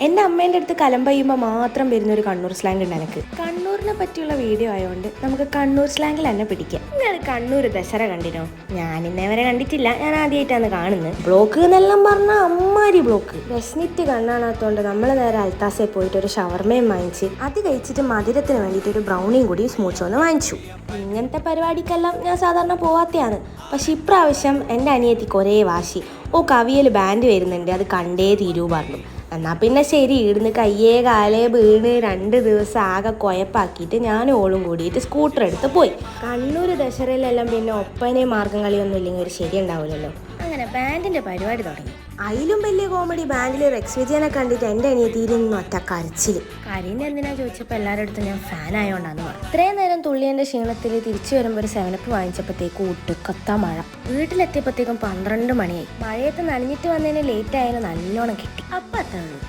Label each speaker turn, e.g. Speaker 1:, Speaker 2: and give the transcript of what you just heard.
Speaker 1: എൻ്റെ അമ്മേൻ്റെ അടുത്ത് കലം പയ്യുമ്പോൾ മാത്രം വരുന്നൊരു കണ്ണൂർ സ്ലാങ് ഉണ്ട് എനിക്ക്. കണ്ണൂരിനെ പറ്റിയുള്ള വീഡിയോ ആയതുകൊണ്ട് നമുക്ക് കണ്ണൂർ സ്ലാങ്ങിൽ തന്നെ പിടിക്കാം. നിങ്ങൾ കണ്ണൂർ ദസറ കണ്ടിനോ? ഞാൻ ഇന്നേ വരെ കണ്ടിട്ടില്ല, ഞാൻ ആദ്യമായിട്ടാണ് കാണുന്നത്. ബ്ലോക്ക് എന്നെല്ലാം പറഞ്ഞാൽ അമ്മാരി ബ്ലോക്ക്. രശ്നിറ്റ് കണ്ണാണാത്തോണ്ട് നമ്മൾ നേരെ അൽത്താസയിൽ പോയിട്ട് ഒരു ഷവർമയും വാങ്ങിച്ച് അത് കഴിച്ചിട്ട് മധുരത്തിന് വേണ്ടിയിട്ട് ഒരു ബ്രൗണിയും കൂടി സ്മൂച്ചോന്ന് വാങ്ങിച്ചു. ഇങ്ങനത്തെ പരിപാടിക്കെല്ലാം ഞാൻ സാധാരണ പോവാത്തയാണ്. പക്ഷെ ഇപ്രാവശ്യം എൻ്റെ അനിയത്തിക്ക് ഒരേ വാശി. കവിയൽ ബാൻഡ് വരുന്നുണ്ട്, അത് കണ്ടേ തീരൂ പറഞ്ഞു. എന്നാൽ പിന്നെ ശരി, ഇവിടുന്ന് കയ്യേ കാലേ വീണ് 2 ദിവസം ആകെ കുഴപ്പാക്കിയിട്ട് ഞാനും ഓളും കൂടിയിട്ട് സ്കൂട്ടർ എടുത്ത് പോയി. കണ്ണൂർ ദസറയിലെല്ലാം പിന്നെ ഒപ്പനയും മാർഗം കളിയൊന്നും ഇല്ലെങ്കിൽ ഒരു ശരിയുണ്ടാവില്ലല്ലോ. അങ്ങനെ ബാൻഡിൻ്റെ പരിപാടി തുടങ്ങി. അതിലും വലിയ കോമഡി, ബാൻഡിൽ റെക്സ് വിജയനെ കണ്ടിട്ട് എൻ്റെ അനിയത്തിയിരുന്നു ഒറ്റ കരച്ചിൽ. കരീൻ്റെ എന്തിനാ ചോദിച്ചപ്പോൾ എല്ലാവരുടെ അടുത്തും ഞാൻ ഫാൻ ആയതുകൊണ്ടാന്ന് പറഞ്ഞു. ഇത്രയും നേരം തുള്ളിയൻ്റെ ക്ഷീണത്തിൽ തിരിച്ചു വരുമ്പോൾ ഒരു 7up വാങ്ങിച്ചപ്പോഴത്തേക്കും ഒട്ടുക്കത്ത മഴ. വീട്ടിലെത്തിയപ്പോഴത്തേക്കും 12 മണിയായി. മഴയത്ത് നനഞ്ഞിട്ട് വന്നതിന് ലേറ്റ് ആയാലും നല്ലോണം കിട്ടി. അപ്പം അത്രേ ഉള്ളൂ.